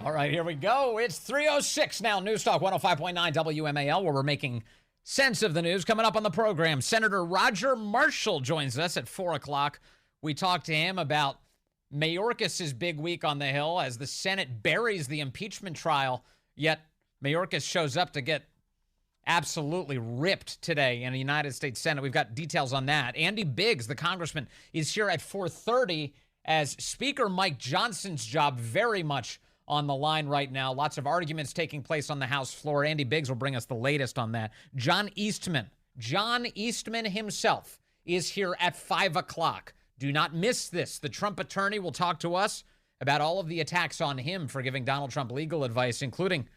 All right, here we go. It's 3:06 now. News Talk 105.9 WMAL, where we're making sense of the news. Coming up on the program, Senator Roger Marshall joins us at 4 o'clock. We talked to him about Mayorkas' big week on the Hill as the Senate buries the impeachment trial, yet Mayorkas shows up to get absolutely ripped today in the United States Senate. We've got details on that. Andy Biggs, the congressman, is here at 4:30 as Speaker Mike Johnson's job very much on the line right now. Lots of arguments taking place on the House floor. Andy Biggs will bring us the latest on that. John Eastman himself is here at 5 o'clock. Do not miss this. The Trump attorney will talk to us about all of the attacks on him for giving Donald Trump legal advice, including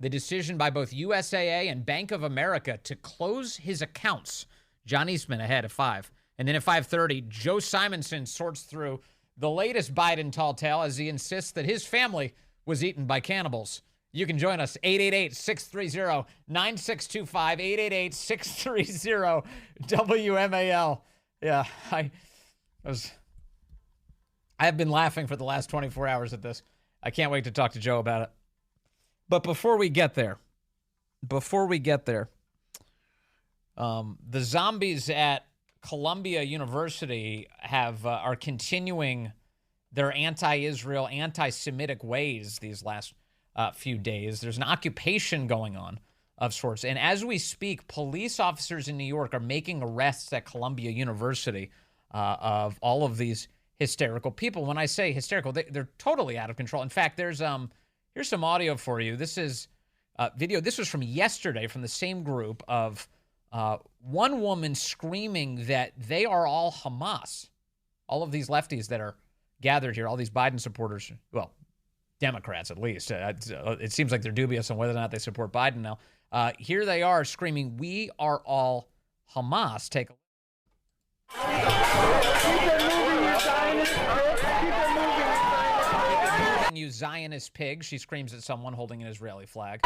the decision by both USAA and Bank of America to close his accounts. John Eastman ahead at 5. And then at 5:30, Joe Simonson sorts through the latest Biden tall tale as he insists that his family was eaten by cannibals. You can join us, 888-630-9625, 888-630-WMAL. Yeah, I have been laughing for the last 24 hours at this. I can't wait to talk to Joe about it. But before we get there, the zombies at Columbia University are continuing their anti-Israel, anti-Semitic ways these last few days. There's an occupation going on of sorts. And as we speak, police officers in New York are making arrests at Columbia University of all of these hysterical people. When I say hysterical, they're totally out of control. In fact, here's some audio for you. This is video. This was from yesterday from the same group of one woman screaming that they are all Hamas. All of these lefties that are gathered here, all these Biden supporters, well, Democrats at least. It seems like they're dubious on whether or not they support Biden now. Here they are screaming, "We are all Hamas." Take a look. You Zionist pig, she screams at someone holding an Israeli flag.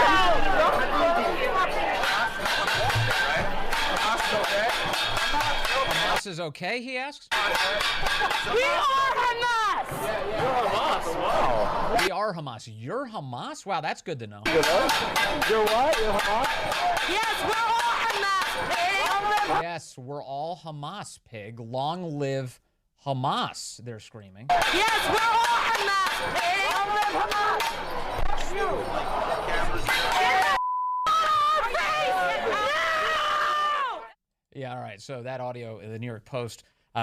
Hamas is okay, he asks? We are Hamas! You're Hamas, wow. We are Hamas. You're Hamas? Wow, that's good to know. You're what? You're Hamas? Yes, we're all Hamas, pig! Yes, we're all Hamas, pig. Long live Hamas, they're screaming. Yes, we're all Hamas, pig! Long live Hamas! Yeah, all right. So that audio, the New York Post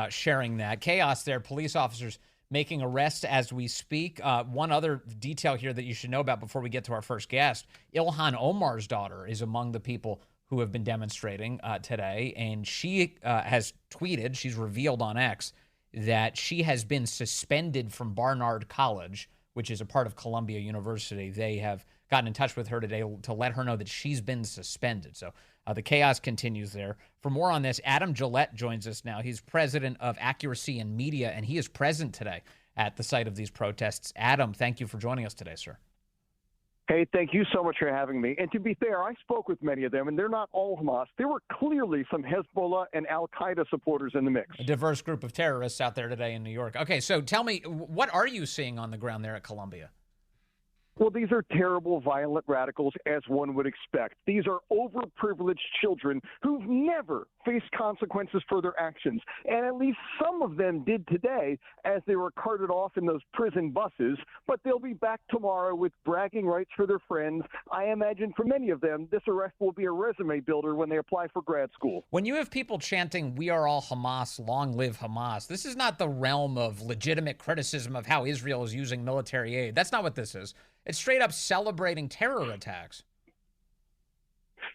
sharing that. Chaos there. Police officers making arrests as we speak. One other detail here that you should know about before we get to our first guest. Ilhan Omar's daughter is among the people who have been demonstrating today. And she has tweeted, she's revealed on X, that she has been suspended from Barnard College, which is a part of Columbia University. They have gotten in touch with her today to let her know that she's been suspended. So the chaos continues there. For more on this, Adam Guillette joins us now. He's president of Accuracy in Media, and he is present today at the site of these protests. Adam, thank you for joining us today, sir. Hey, thank you so much for having me. And to be fair, I spoke with many of them, and they're not all Hamas. There were clearly some Hezbollah and Al-Qaeda supporters in the mix. A diverse group of terrorists out there today in New York. Okay, so tell me, what are you seeing on the ground there at Columbia? Well, these are terrible, violent radicals, as one would expect. These are overprivileged children who've never faced consequences for their actions. And at least some of them did today as they were carted off in those prison buses. But they'll be back tomorrow with bragging rights for their friends. I imagine for many of them, this arrest will be a resume builder when they apply for grad school. When you have people chanting, "We are all Hamas, long live Hamas," this is not the realm of legitimate criticism of how Israel is using military aid. That's not what this is. It's straight up celebrating terror attacks.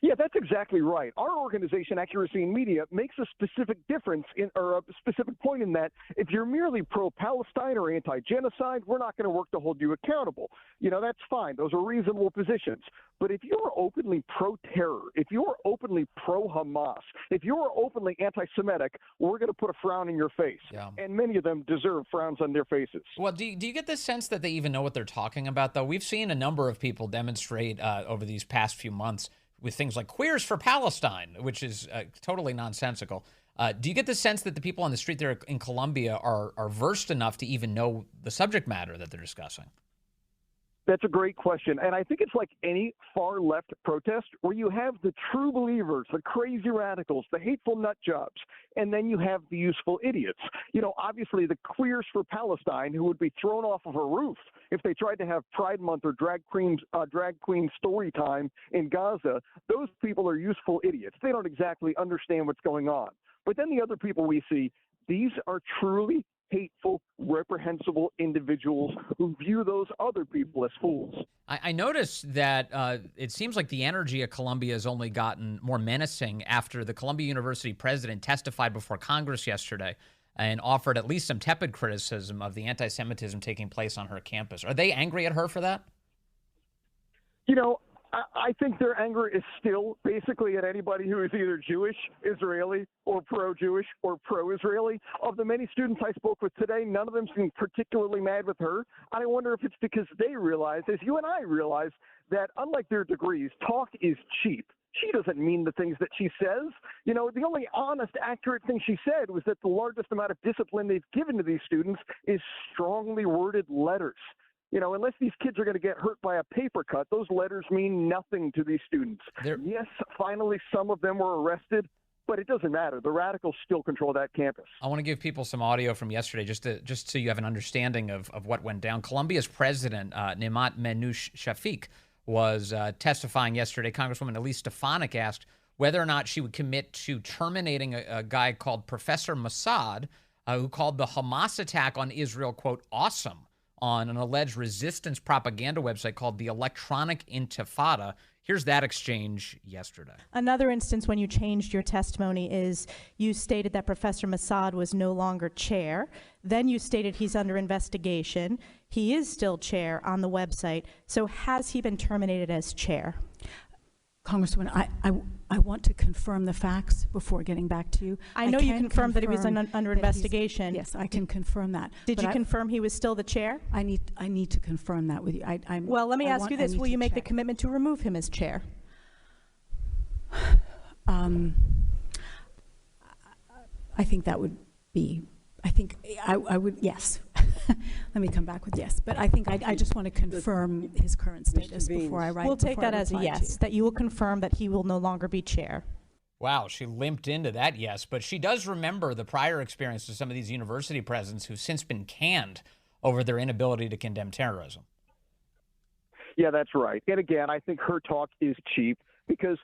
Yeah, that's exactly right. Our organization, Accuracy in Media, makes a specific difference or a specific point in that if you're merely pro-Palestine or anti-genocide, we're not going to work to hold you accountable. You know, that's fine. Those are reasonable positions. But if you're openly pro-terror, if you're openly pro-Hamas, if you're openly anti-Semitic, we're going to put a frown in your face. Yeah. And many of them deserve frowns on their faces. Well, do you get the sense that they even know what they're talking about, though? We've seen a number of people demonstrate over these past few months with things like Queers for Palestine, which is totally nonsensical. Do you get the sense that the people on the street there in Columbia are versed enough to even know the subject matter that they're discussing? That's a great question. And I think it's like any far left protest where you have the true believers, the crazy radicals, the hateful nut jobs, and then you have the useful idiots. Obviously the Queers for Palestine who would be thrown off of a roof if they tried to have Pride Month or drag queen story time in Gaza. Those people are useful idiots. They don't exactly understand what's going on. But then the other people we see, these are truly hateful, reprehensible individuals who view those other people as fools. I noticed that it seems like the energy at Columbia has only gotten more menacing after the Columbia University president testified before Congress yesterday and offered at least some tepid criticism of the anti-Semitism taking place on her campus. Are they angry at her for that? I think their anger is still basically at anybody who is either Jewish, Israeli, or pro-Jewish or pro-Israeli. Of the many students I spoke with today, none of them seem particularly mad with her. I wonder if it's because they realize, as you and I realize, that unlike their degrees, talk is cheap. She doesn't mean the things that she says. The only honest, accurate thing she said was that the largest amount of discipline they've given to these students is strongly worded letters. Unless these kids are going to get hurt by a paper cut, those letters mean nothing to these students. Yes, finally, some of them were arrested, but it doesn't matter. The radicals still control that campus. I want to give people some audio from yesterday just so you have an understanding of what went down. Columbia's president, Nimat Menouche Shafik, was testifying yesterday. Congresswoman Elise Stefanik asked whether or not she would commit to terminating a guy called Professor Mossad, who called the Hamas attack on Israel, quote, awesome, on an alleged resistance propaganda website called the Electronic Intifada. Here's that exchange yesterday. Another instance when you changed your testimony is you stated that Professor Mossad was no longer chair. Then you stated he's under investigation. He is still chair on the website. So has he been terminated as chair? Congresswoman, I want to confirm the facts before getting back to you. I know you confirmed that he was under investigation. Yes, I can confirm that. Did you confirm he was still the chair? I need to confirm that with you. Well, let me ask you this. Will you make the commitment to remove him as chair? I think that would be, I would, yes. Let me come back with yes. But I think I just want to confirm his current status before I write. We'll take that as a yes, that you will confirm that he will no longer be chair. Wow, she limped into that yes, but she does remember the prior experience of some of these university presidents who've since been canned over their inability to condemn terrorism. Yeah, that's right. And again, I think her talk is cheap because,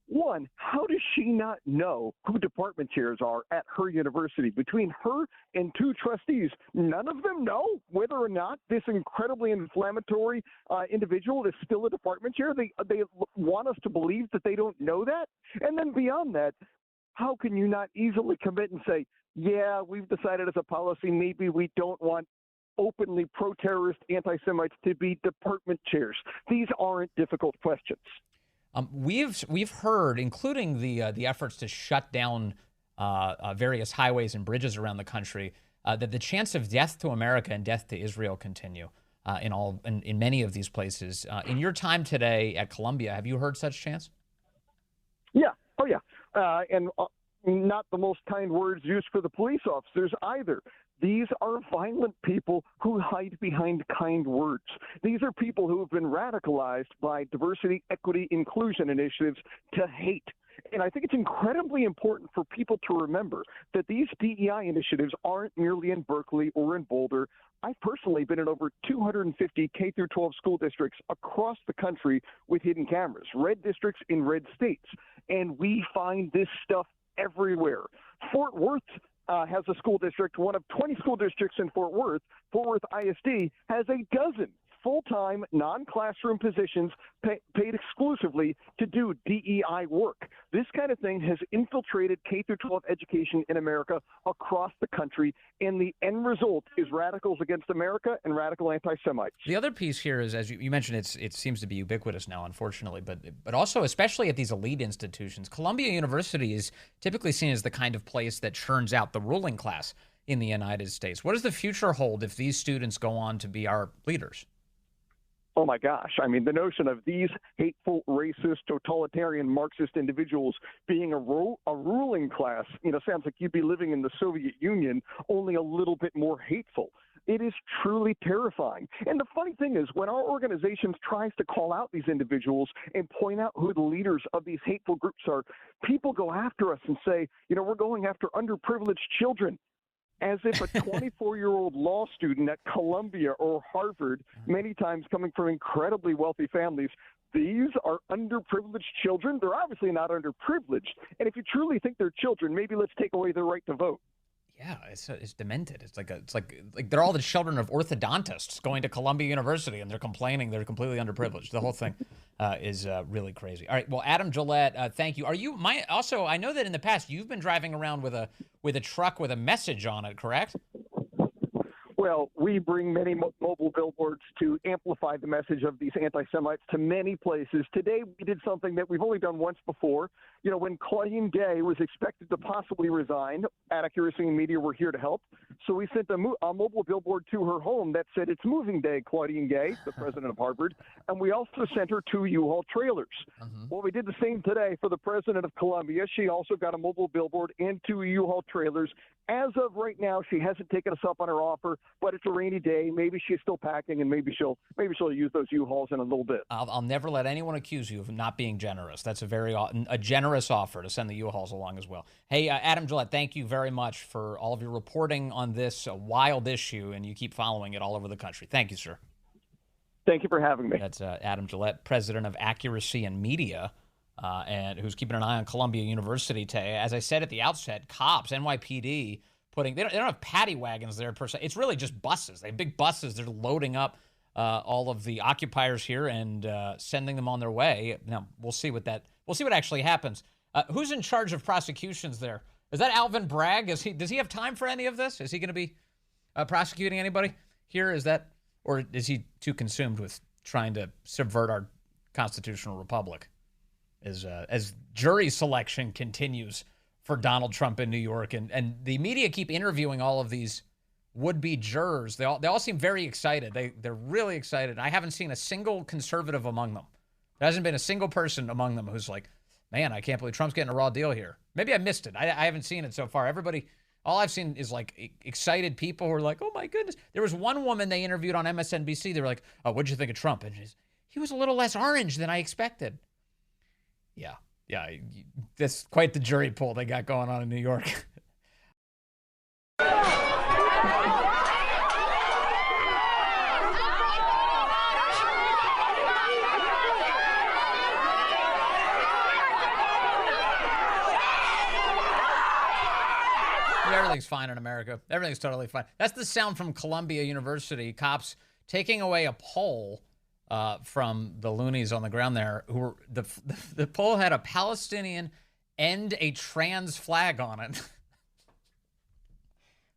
one, how does she not know who department chairs are at her university? Between her and two trustees, none of them know whether or not this incredibly inflammatory individual is still a department chair. They want us to believe that they don't know that. And then beyond that, how can you not easily commit and say, yeah, we've decided as a policy, maybe we don't want openly pro-terrorist anti-Semites to be department chairs? These aren't difficult questions. We've heard, including the efforts to shut down various highways and bridges around the country, that the chance of death to America and death to Israel continue in many of these places. In your time today at Columbia, have you heard such chants? Yeah. Oh, yeah. And not the most kind words used for the police officers either. These are violent people who hide behind kind words. These are people who have been radicalized by diversity, equity, inclusion initiatives to hate. And I think it's incredibly important for people to remember that these DEI initiatives aren't merely in Berkeley or in Boulder. I've personally been in over 250 K-12 school districts across the country with hidden cameras, red districts in red states. And we find this stuff everywhere. Fort Worth has a school district, one of 20 school districts in Fort Worth. Fort Worth ISD has a dozen full-time, non-classroom positions paid exclusively to do DEI work. This kind of thing has infiltrated K-12 education in America across the country, and the end result is radicals against America and radical anti-Semites. The other piece here is, as you mentioned, it seems to be ubiquitous now, unfortunately, but also, especially at these elite institutions, Columbia University is typically seen as the kind of place that churns out the ruling class in the United States. What does the future hold if these students go on to be our leaders? Oh, my gosh. I mean, the notion of these hateful, racist, totalitarian, Marxist individuals being a ruling class, sounds like you'd be living in the Soviet Union, only a little bit more hateful. It is truly terrifying. And the funny thing is, when our organization tries to call out these individuals and point out who the leaders of these hateful groups are, people go after us and say, we're going after underprivileged children, as if a 24-year-old law student at Columbia or Harvard, many times coming from incredibly wealthy families, these are underprivileged children. They're obviously not underprivileged. And if you truly think they're children, maybe let's take away their right to vote. Yeah, it's demented. It's like they're all the children of orthodontists going to Columbia University, and they're complaining they're completely underprivileged. The whole thing is really crazy. All right, well, Adam Guillette, thank you. Also, I know that in the past you've been driving around with a truck with a message on it, correct? Well, we bring many mobile billboards to amplify the message of these anti-Semites to many places. Today, we did something that we've only done once before. When Claudine Gay was expected to possibly resign, Accuracy in Media were here to help. So we sent a mobile billboard to her home that said, "It's moving day, Claudine Gay," the president of Harvard. And we also sent her 2 U-Haul trailers. Well, we did the same today for the president of Columbia. She also got a mobile billboard and 2 U-Haul trailers. As of right now, she hasn't taken us up on her offer, but it's a rainy day. Maybe she's still packing, and maybe she'll use those U-Hauls in a little bit. I'll never let anyone accuse you of not being generous. That's a generous offer to send the U-Hauls along as well. Hey, Adam Guillette, thank you very much for all of your reporting on this wild issue, and you keep following it all over the country. Thank you, sir. Thank you for having me. That's Adam Guillette, president of Accuracy in Media, and who's keeping an eye on Columbia University today. As I said at the outset, cops, NYPD, they don't have paddy wagons there per se. It's really just buses. They have big buses. They're loading up all of the occupiers here and sending them on their way. Now we'll see what actually happens. Who's in charge of prosecutions there? Is that Alvin Bragg? Does he have time for any of this? Is he going to be prosecuting anybody here? Or is he too consumed with trying to subvert our constitutional republic? As jury selection continues for Donald Trump in New York, and the media keep interviewing all of these would-be jurors. They all seem very excited. They're really excited. I haven't seen a single conservative among them. There hasn't been a single person among them who's like, man, I can't believe Trump's getting a raw deal here. Maybe I missed it. I haven't seen it so far. All I've seen is like excited people who are like, oh my goodness. There was one woman they interviewed on MSNBC. They were like, oh, what'd you think of Trump? And he was a little less orange than I expected. Yeah, that's quite the jury pool they got going on in New York. Everything's fine in America. Everything's totally fine. That's the sound from Columbia University. Cops taking away a pole from the loonies on the ground there. Who were the pole had a Palestinian and a trans flag on it.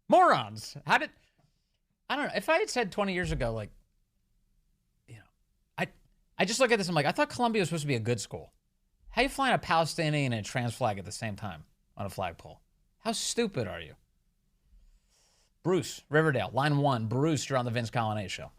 Morons. I don't know. If I had said 20 years ago, like, I just look at this. I'm like, I thought Columbia was supposed to be a good school. How you flying a Palestinian and a trans flag at the same time on a flagpole? How stupid are you? Bruce, Riverdale, line 1. Bruce, you're on the Vince Coglianese Show.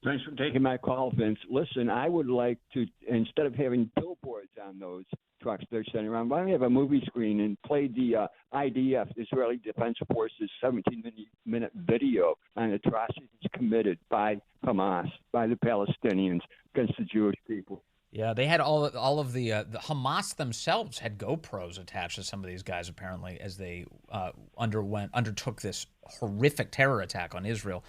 Thanks for taking my call, Vince. Listen, I would like to, instead of having billboards on those trucks they're sending around, why don't we have a movie screen and play the IDF, Israeli Defense Forces, 17-minute video on atrocities committed by Hamas, by the Palestinians against the Jewish people. Yeah, they had all of the Hamas themselves had GoPros attached to some of these guys, apparently, as they undertook this horrific terror attack on Israel,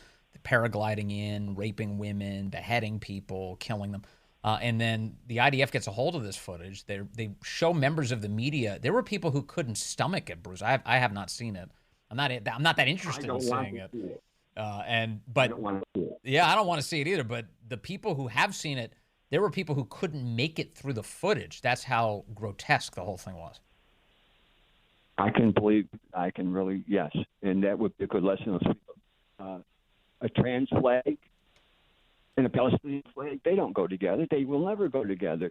paragliding in, raping women, beheading people, killing them. And then the IDF gets a hold of this footage. They show members of the media. There were people who couldn't stomach it, Bruce. I have not seen it. I'm not that interested in seeing it. I don't want to see it. Yeah, I don't want to see it either. But the people who have seen it, there were people who couldn't make it through the footage. That's how grotesque the whole thing was. I can really, yes. And that would be a good lesson. A trans flag and a Palestinian flag, they don't go together. They will never go together.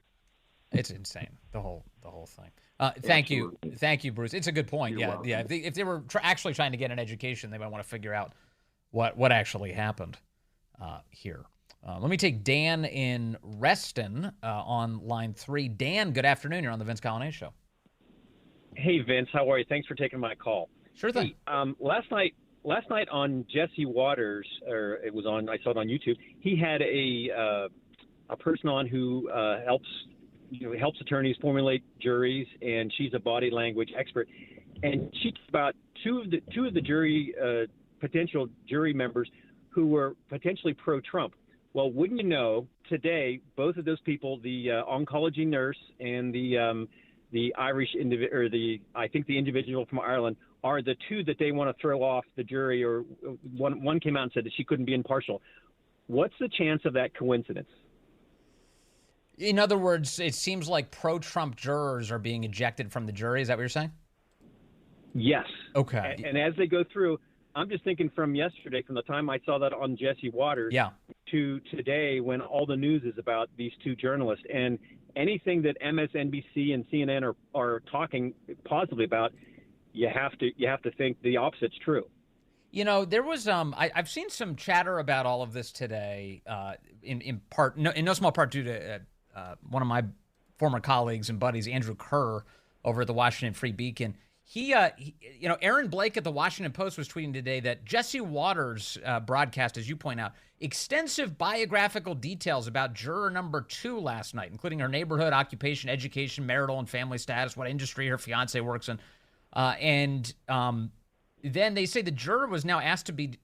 It's insane, the whole thing. Thank you, Bruce. It's a good point. You're yeah. If they were actually trying to get an education, they might want to figure out what actually happened here. Let me take Dan in Reston on line 3. Dan, good afternoon. You're on the Vince Coglianese Show. Hey, Vince. How are you? Thanks for taking my call. Sure thing. Hey, last night last night on Jesse Waters, or it was on, I saw it on YouTube. He had a person on who helps attorneys formulate juries, and she's a body language expert. And she talked about two of the jury potential jury members who were potentially pro-Trump. Well, wouldn't you know, today both of those people, the oncology nurse and the Irish I think the individual from Ireland, are the two that they want to throw off the jury. Or one came out and said that she couldn't be impartial. What's the chance of that coincidence? In other words, it seems like pro-Trump jurors are being ejected from the jury. Is that what you're saying? Yes. Okay. And as they go through, I'm just thinking from yesterday, from the time I saw that on Jesse Waters, to today, when all the news is about these two journalists, and anything that MSNBC and CNN are talking positively about, you have to think the opposite's true. You know, there was I've seen some chatter about all of this today, in no small part due to one of my former colleagues and buddies, Andrew Kerr, over at the Washington Free Beacon. He Aaron Blake at the Washington Post was tweeting today that Jesse Waters' broadcast, as you point out, extensive biographical details about juror number 2 last night, including her neighborhood, occupation, education, marital and family status, what industry her fiance works in. Then they say the juror was now asked to be,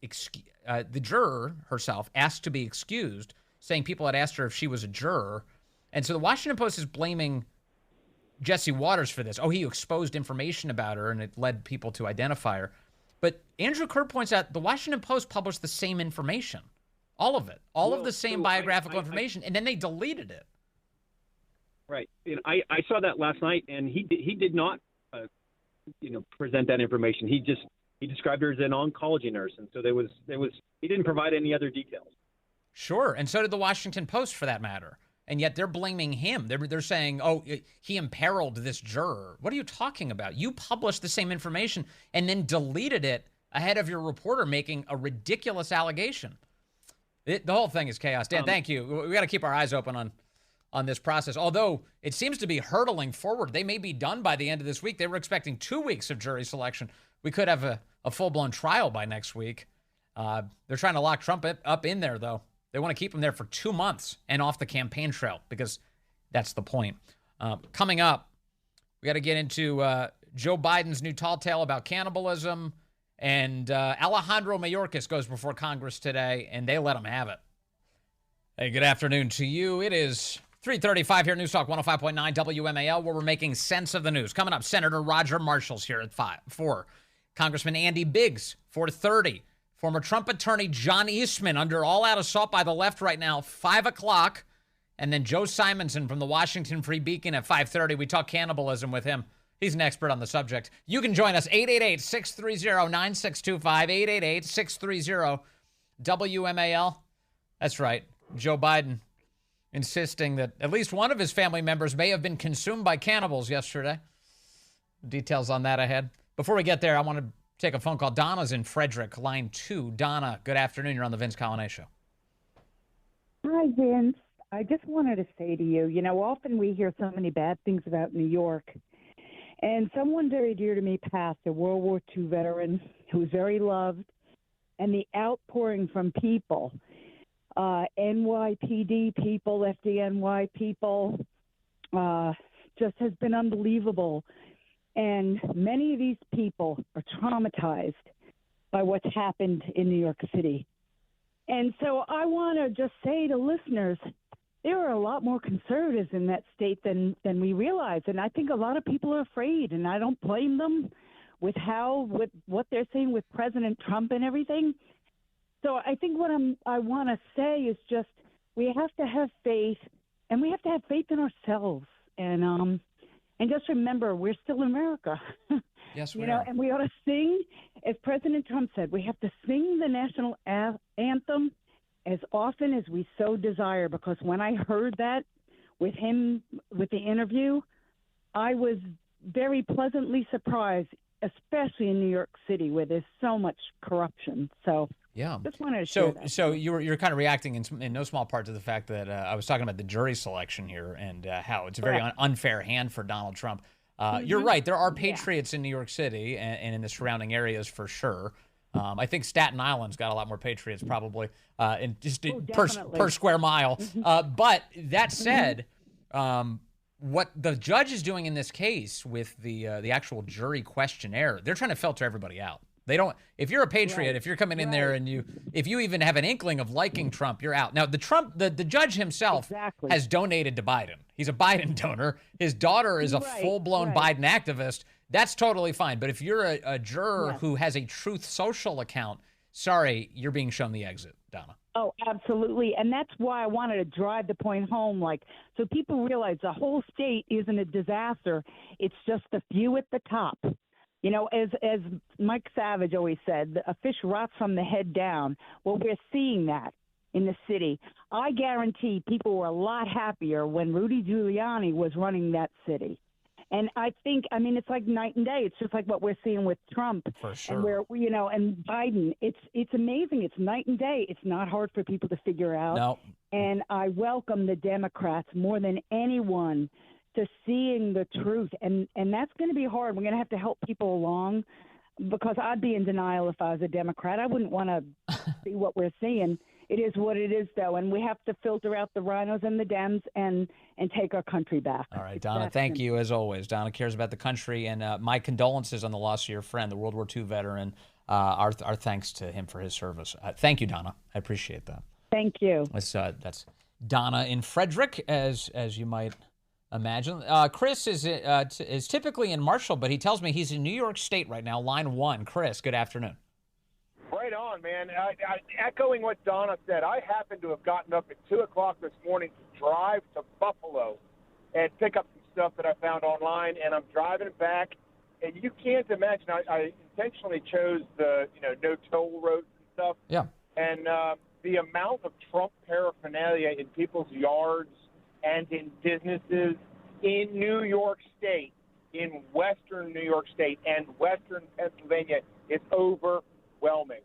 the juror herself asked to be excused, saying people had asked her if she was a juror. And so the Washington Post is blaming Jesse Waters for this. Oh, he exposed information about her and it led people to identify her. But Andrew Kerr points out the Washington Post published the same information. All of it. All of the same biographical information. And then they deleted it. Right. And I saw that last night, and he did not present that information. He described her as an oncology nurse, and so there was he didn't provide any other details. Sure, and so did the Washington Post, for that matter. And yet they're blaming him. They're saying, oh, he imperiled this juror. What are you talking about? You published the same information and then deleted it ahead of your reporter making a ridiculous allegation. The whole thing is chaos. Dan, thank you. We got to keep our eyes open on this process. Although it seems to be hurtling forward. They may be done by the end of this week. They were expecting 2 weeks of jury selection. We could have a full-blown trial by next week. They're trying to lock Trump up in there, though. They want to keep him there for 2 months and off the campaign trail, because that's the point. Coming up, we got to get into Joe Biden's new tall tale about cannibalism, and Alejandro Mayorkas goes before Congress today, and they let him have it. Hey, good afternoon to you. It is 3:35 here, News Talk 105.9 WMAL, where we're making sense of the news. Coming up, Senator Roger Marshall's here at 4. Congressman Andy Biggs, 4:30. Former Trump attorney John Eastman under all-out assault by the left right now, 5 o'clock. And then Joe Simonson from the Washington Free Beacon at 5:30. We talk cannibalism with him. He's an expert on the subject. You can join us, 888-630-9625, 888-630-WMAL. That's right, Joe Biden insisting that at least one of his family members may have been consumed by cannibals yesterday. Details on that ahead. Before we get there, I want to take a phone call. Donna's in Frederick, line 2. Donna, good afternoon. You're on the Vince Colonnese Show. Hi, Vince. I just wanted to say to you, often we hear so many bad things about New York. And someone very dear to me passed, a World War II veteran who was very loved. And the outpouring from people, NYPD people, FDNY people, just has been unbelievable. And many of these people are traumatized by what's happened in New York City. And so I want to just say to listeners, there are a lot more conservatives in that state than we realize. And I think a lot of people are afraid, and I don't blame them with what they're saying with President Trump and everything. So I think what I want to say is just we have to have faith, and we have to have faith in ourselves. And just remember, we're still in America. Yes, we are. And we ought to sing, as President Trump said, we have to sing the national anthem as often as we so desire, because when I heard that with him, with the interview, I was very pleasantly surprised, especially in New York City where there's so much corruption. So yeah, just wanted to share that. So you're kind of reacting in no small part to the fact that I was talking about the jury selection here and how it's a very unfair hand for Donald Trump. You're right. There are patriots in New York City and in the surrounding areas for sure. I think Staten Island's got a lot more patriots probably Definitely. per square mile. But that said, what the judge is doing in this case with the actual jury questionnaire, they're trying to filter everybody out. They don't. If you're a patriot, if you're coming in there and if you even have an inkling of liking Trump, you're out. Now, the judge himself has donated to Biden. He's a Biden donor. His daughter is a full-blown Biden activist. That's totally fine. But if you're a juror who has a Truth Social account, sorry, you're being shown the exit, Donna. Oh, absolutely. And that's why I wanted to drive the point home, so people realize the whole state isn't a disaster. It's just the few at the top. You know, as Mike Savage always said, a fish rots from the head down. Well, we're seeing that in the city. I guarantee people were a lot happier when Rudy Giuliani was running that city. And I think, it's like night and day. It's just like what we're seeing with Trump. For sure. And Biden. It's amazing. It's night and day. It's not hard for people to figure out. No. And I welcome the Democrats more than anyone to seeing the truth. And that's going to be hard. We're going to have to help people along, because I'd be in denial if I was a Democrat. I wouldn't want to see what we're seeing. It is what it is, though, and we have to filter out the rhinos and the Dems and take our country back. All right, Donna, thank you as always. Donna cares about the country, and my condolences on the loss of your friend, the World War II veteran. Our thanks to him for his service. Thank you, Donna. I appreciate that. Thank you. That's Donna in Frederick, as you might imagine. Chris is typically in Marshall, but he tells me he's in New York State right now, line 1. Chris, good afternoon. Right on, man. Echoing what Donna said, I happen to have gotten up at 2 o'clock this morning to drive to Buffalo and pick up some stuff that I found online, and I'm driving back, and you can't imagine. I intentionally chose the no toll roads and stuff. Yeah. And the amount of Trump paraphernalia in people's yards and in businesses in New York State, in western New York State and western Pennsylvania, is overwhelming.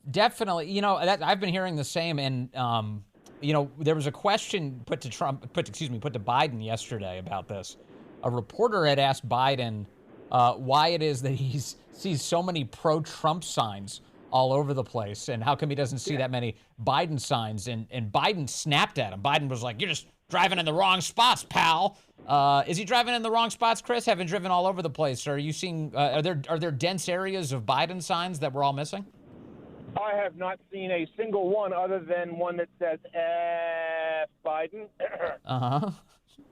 Definitely. I've been hearing the same. And, there was a question put to Biden yesterday about this. A reporter had asked Biden why it is that he sees so many pro-Trump signs all over the place, and how come he doesn't see that many Biden signs. And Biden snapped at him. Biden was like, "You're just driving in the wrong spots, pal." Is he driving in the wrong spots, Chris? Having driven all over the place, are you seeing? Are there dense areas of Biden signs that we're all missing? I have not seen a single one other than one that says Biden. Uh-huh.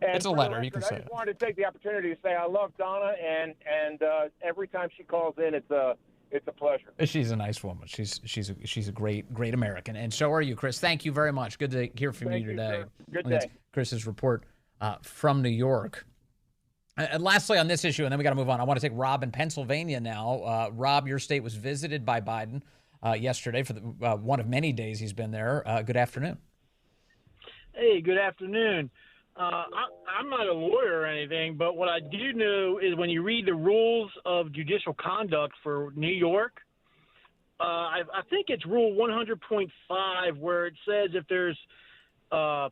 It's a letter. You can say it. I just wanted to take the opportunity to say I love Donna, and every time she calls in, it's a pleasure. She's a nice woman. She's a great American, and so are you, Chris. Thank you very much. Good to hear from you today. Good day. Chris's report from New York. And lastly, on this issue, and then we got to move on. I want to take Rob in Pennsylvania now. Rob, your state was visited by Biden yesterday for one of many days he's been there. Good afternoon. Hey, good afternoon. I'm not a lawyer or anything, but what I do know is when you read the rules of judicial conduct for New York, I think it's Rule 100.5, where it says if there's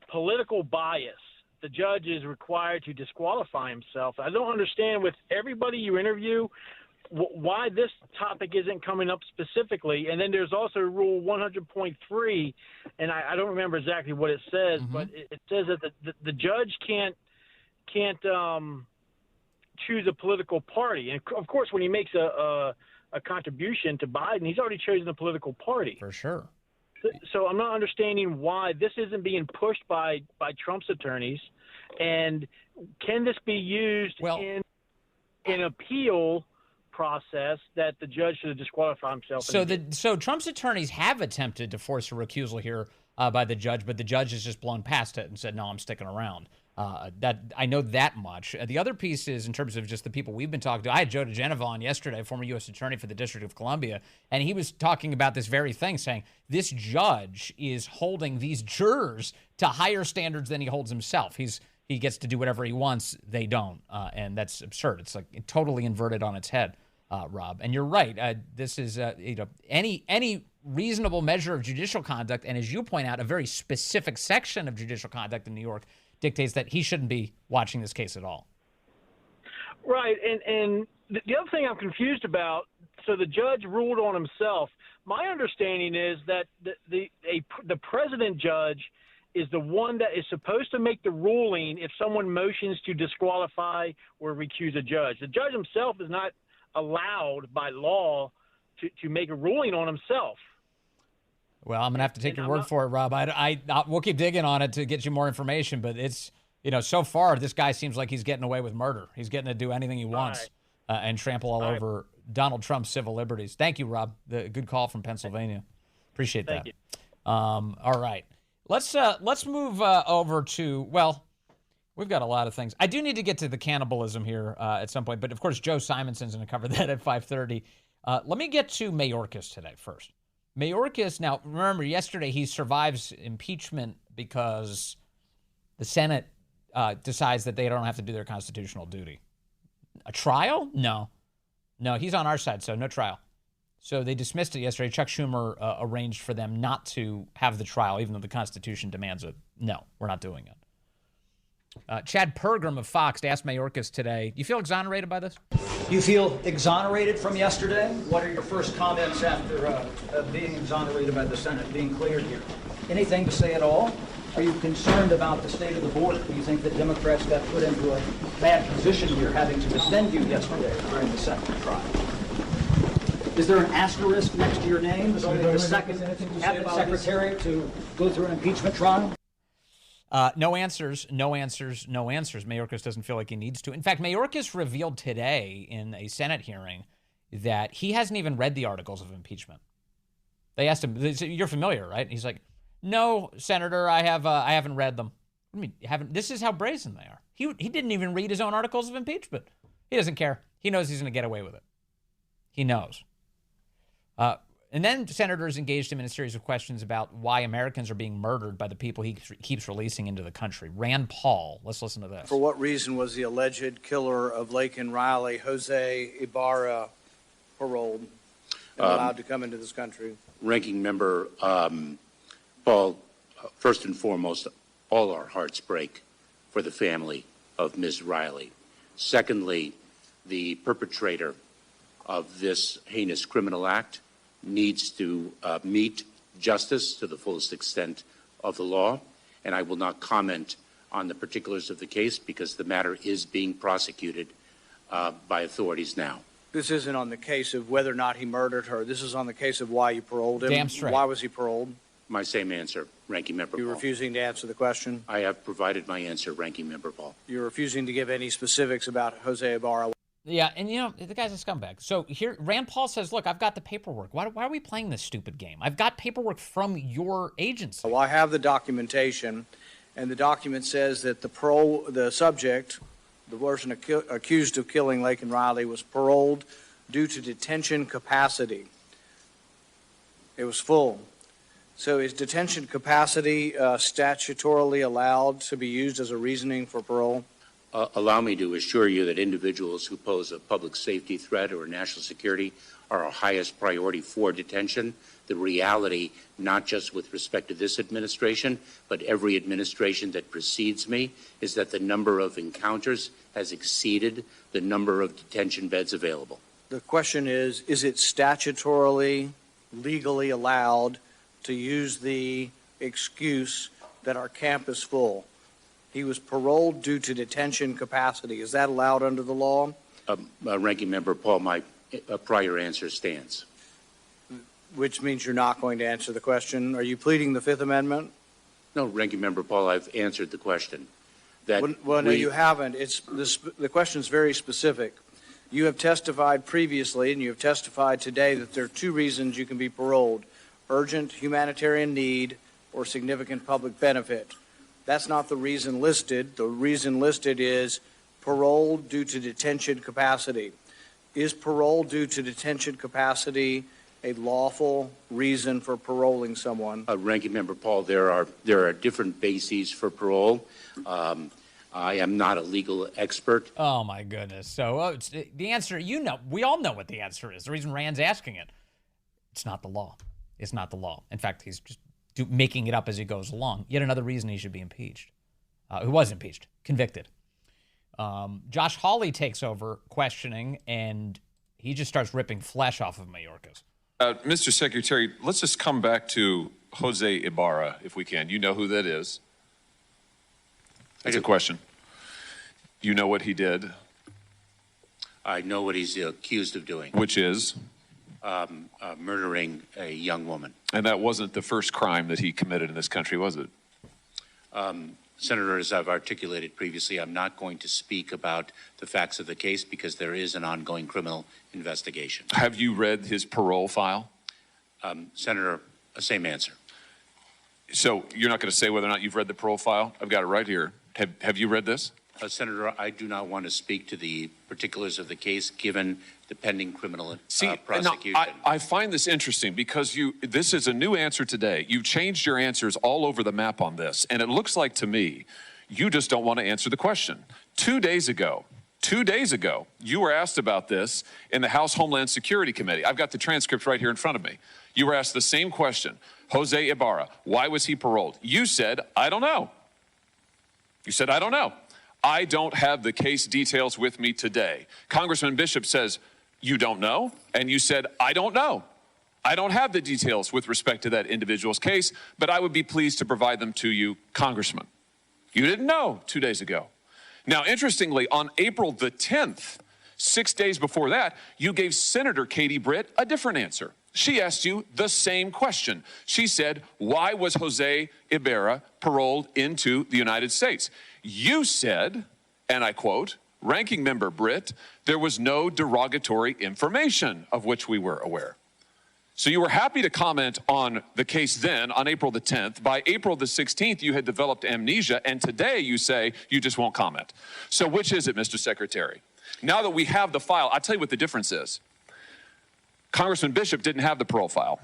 political bias, the judge is required to disqualify himself. I don't understand with everybody you interview why this topic isn't coming up specifically. And then there's also Rule 100.3, and I don't remember exactly what it says, but it says that the judge can't choose a political party. And of course, when he makes a contribution to Biden, he's already chosen a political party. For sure. So I'm not understanding why this isn't being pushed by Trump's attorneys, and can this be used in an appeal process that the judge should have disqualified himself? So Trump's attorneys have attempted to force a recusal here by the judge, but the judge has just blown past it and said, "No, I'm sticking around." That I know that much. The other piece is in terms of just the people we've been talking to. I had Joe DeGenevo on yesterday, former U.S. attorney for the District of Columbia, and he was talking about this very thing, saying this judge is holding these jurors to higher standards than he holds himself. He gets to do whatever he wants. They don't, and that's absurd. It's like totally inverted on its head, Rob. And you're right. This is any reasonable measure of judicial conduct, and as you point out, a very specific section of judicial conduct in New York dictates that he shouldn't be watching this case at all. Right, and the other thing I'm confused about, so the judge ruled on himself. My understanding is that the president judge is the one that is supposed to make the ruling if someone motions to disqualify or recuse a judge. The judge himself is not allowed by law to make a ruling on himself. Well, I'm going to have to take your word for it, Rob. We'll keep digging on it to get you more information, but it's, so far this guy seems like he's getting away with murder. He's getting to do anything he wants and trample all over Donald Trump's civil liberties. Thank you, Rob. The good call from Pennsylvania. Appreciate that. Thank you. All right. Let's move over to, well, we've got a lot of things. I do need to get to the cannibalism here at some point, but of course Joe Simonson's going to cover that at 5:30. Let me get to Mayorkas today first. Mayorkas, now remember yesterday he survives impeachment because the Senate decides that they don't have to do their constitutional duty. A trial? No, he's on our side, so no trial. So they dismissed it yesterday. Chuck Schumer arranged for them not to have the trial, even though the Constitution demands it. No, we're not doing it. Chad Pergram of Fox asked Mayorkas today, do you feel exonerated by this? Do you feel exonerated from yesterday? What are your first comments after being exonerated by the Senate, being cleared here? Anything to say at all? Are you concerned about the state of the border? Do you think that Democrats got put into a bad position here having to defend you yesterday during the Senate trial? Is there an asterisk next to your name? Is only the second cabinet secretary to go through an impeachment trial? No answers. Mayorkas doesn't feel like he needs to. In fact, Mayorkas revealed today in a Senate hearing that he hasn't even read the articles of impeachment. They asked him, "You're familiar, right?" He's like, "No, Senator, I haven't read them." I mean, this is how brazen they are. He didn't even read his own articles of impeachment. He doesn't care. He knows he's going to get away with it. He knows. And then senators engaged him in a series of questions about why Americans are being murdered by the people he keeps releasing into the country. Rand Paul, let's listen to this. For what reason was the alleged killer of Laken Riley, Jose Ibarra, paroled and allowed to come into this country? Ranking Member Paul, first and foremost, all our hearts break for the family of Ms. Riley. Secondly, the perpetrator of this heinous criminal act needs to meet justice to the fullest extent of the law, and I will not comment on the particulars of the case because the matter is being prosecuted by authorities now. This isn't on the case of whether or not he murdered her. This is on the case of why you paroled him. Damn straight. Why was he paroled? My same answer, Ranking Member Paul. You're refusing to answer the question? I have provided my answer, Ranking Member Paul. You're refusing to give any specifics about Jose Ibarra? Yeah, and the guy's a scumbag. So here, Rand Paul says, look, I've got the paperwork. Why are we playing this stupid game? I've got paperwork from your agency. Well, I have the documentation, and the document says that the subject, the person accused of killing Laken Riley, was paroled due to detention capacity. It was full. So is detention capacity statutorily allowed to be used as a reasoning for parole? Allow me to assure you that individuals who pose a public safety threat or national security are our highest priority for detention. The reality, not just with respect to this administration, but every administration that precedes me, is that the number of encounters has exceeded the number of detention beds available. The question is it statutorily, legally allowed to use the excuse that our camp is full? He was paroled due to detention capacity. Is that allowed under the law? Ranking Member Paul, my prior answer stands. Which means you're not going to answer the question. Are you pleading the Fifth Amendment? No, Ranking Member Paul, I've answered the question. No, you haven't. The question is very specific. You have testified previously, and you have testified today, that there are two reasons you can be paroled: urgent humanitarian need or significant public benefit. That's not the reason listed. The reason listed is parole due to detention capacity. Is parole due to detention capacity a lawful reason for paroling someone? Ranking Member Paul, there are different bases for parole. I am not a legal expert. Oh, my goodness. So the answer, we all know what the answer is. The reason Rand's asking it, it's not the law. It's not the law. In fact, he's just making it up as he goes along. Yet another reason he should be impeached. Who was impeached, convicted. Josh Hawley takes over questioning, and he just starts ripping flesh off of Mayorkas. Mr. Secretary, let's just come back to Jose Ibarra, if we can. You know who that is? That's a question. You know what he did? I know what he's accused of doing. Which is? Murdering a young woman. And that wasn't the first crime that he committed in this country, was it? Senator, as I've articulated previously, I'm not going to speak about the facts of the case because there is an ongoing criminal investigation. Have you read his parole file? Senator, same answer. So you're not going to say whether or not you've read the parole file? I've got it right here. Have you read this? Senator, I do not want to speak to the particulars of the case given the pending criminal prosecution. Now, I find this interesting because this is a new answer today. You've changed your answers all over the map on this, and it looks like to me you just don't want to answer the question. 2 days ago, you were asked about this in the House Homeland Security Committee. I've got the transcript right here in front of me. You were asked the same question. Jose Ibarra, why was he paroled? You said, I don't know. You said, I don't know. I don't have the case details with me today. Congressman Bishop says, you don't know? And you said, I don't know. I don't have the details with respect to that individual's case, but I would be pleased to provide them to you, Congressman. You didn't know 2 days ago. Now, interestingly, on April the 10th, 6 days before that, you gave Senator Katie Britt a different answer. She asked you the same question. She said, why was Jose Ibarra paroled into the United States? You said, and I quote, Ranking Member Britt, there was no derogatory information of which we were aware. So you were happy to comment on the case then on April the 10th. By April the 16th, you had developed amnesia, and today you say you just won't comment. So which is it, Mr. Secretary? Now that we have the file, I'll tell you what the difference is. Congressman Bishop didn't have the parole file,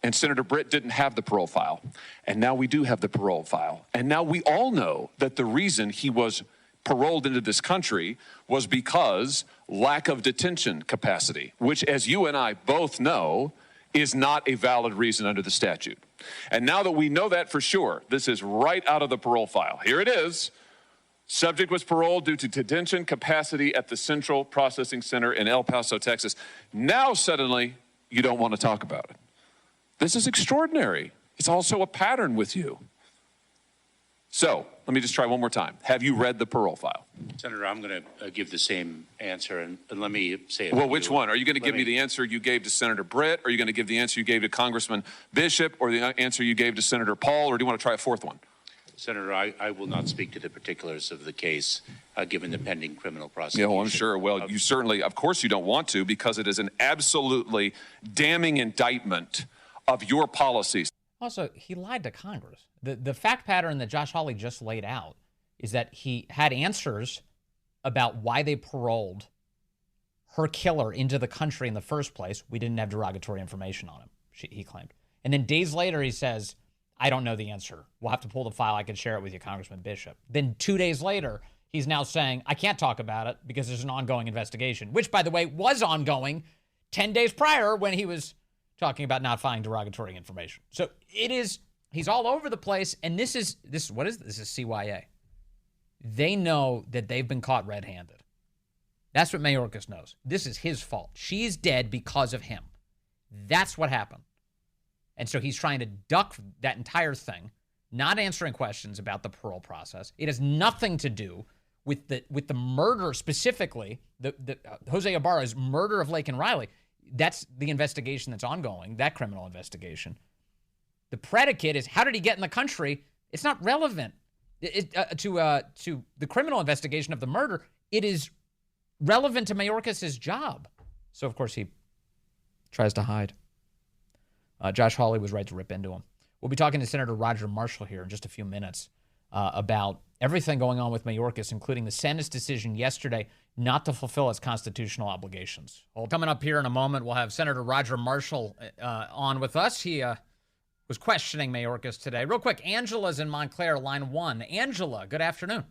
and Senator Britt didn't have the parole file, and now we do have the parole file. And now we all know that the reason he was paroled into this country was because lack of detention capacity, which, as you and I both know, is not a valid reason under the statute. And now that we know that for sure, this is right out of the parole file. Here it is. Subject was paroled due to detention capacity at the Central Processing Center in El Paso, Texas. Now, suddenly, you don't want to talk about it. This is extraordinary. It's also a pattern with you. So, let me just try one more time. Have you read the parole file? Senator, I'm going to give the same answer, and let me say it. Well, which one? Are you going to give me the answer you gave to Senator Britt? Are you going to give the answer you gave to Congressman Bishop, or the answer you gave to Senator Paul, or do you want to try a fourth one? Senator, I will not speak to the particulars of the case given the pending criminal prosecution. Yeah, well, I'm sure. Well, you certainly, of course you don't want to, because it is an absolutely damning indictment of your policies. Also, he lied to Congress. The fact pattern that Josh Hawley just laid out is that he had answers about why they paroled her killer into the country in the first place. We didn't have derogatory information on him, he claimed. And then days later, he says, I don't know the answer. We'll have to pull the file. I can share it with you, Congressman Bishop. Then 2 days later, he's now saying, I can't talk about it because there's an ongoing investigation, which, by the way, was ongoing 10 days prior when he was talking about not finding derogatory information. So he's all over the place. And this is CYA. They know that they've been caught red-handed. That's what Mayorkas knows. This is his fault. She's dead because of him. That's what happened. And so he's trying to duck that entire thing, not answering questions about the parole process. It has nothing to do with the murder specifically, the Jose Ibarra's murder of Laken Riley. That's the investigation that's ongoing, that criminal investigation. The predicate is, how did he get in the country? It's not relevant to the criminal investigation of the murder. It is relevant to Mayorkas' job. So, of course, he tries to hide. Josh Hawley was right to rip into him. We'll be talking to Senator Roger Marshall here in just a few minutes about everything going on with Mayorkas, including the Senate's decision yesterday not to fulfill its constitutional obligations. Well, coming up here in a moment, we'll have Senator Roger Marshall on with us. He was questioning Mayorkas today. Real quick, Angela's in Montclair, line 1. Angela, good afternoon.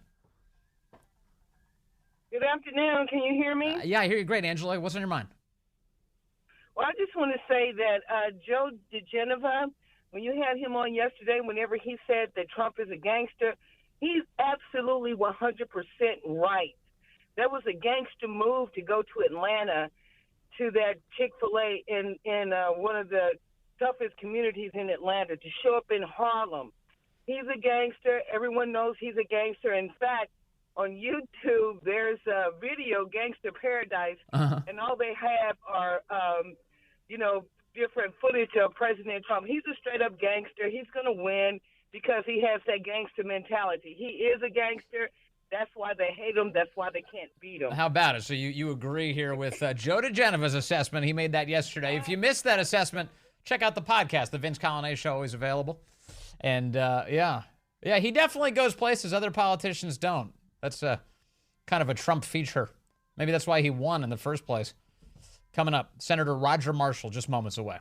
Good afternoon. Can you hear me? Yeah, I hear you great, Angela. What's on your mind? Well, I just want to say that Joe DeGeneva, when you had him on yesterday, whenever he said that Trump is a gangster, he's absolutely 100% right. That was a gangster move to go to Atlanta to that Chick-fil-A in one of the toughest communities in Atlanta, to show up in Harlem. He's a gangster. Everyone knows he's a gangster. In fact, on YouTube, there's a video, Gangster Paradise, and all they have are, different footage of President Trump. He's a straight-up gangster. He's going to win because he has that gangster mentality. He is a gangster. That's why they hate him. That's why they can't beat him. How about it? So you agree here with Joe DeGeneva's assessment. He made that yesterday. If you missed that assessment, check out the podcast, The Vince Coglianese Show, always available. And, yeah, he definitely goes places other politicians don't. That's kind of a Trump feature. Maybe that's why he won in the first place. Coming up, Senator Roger Marshall, just moments away.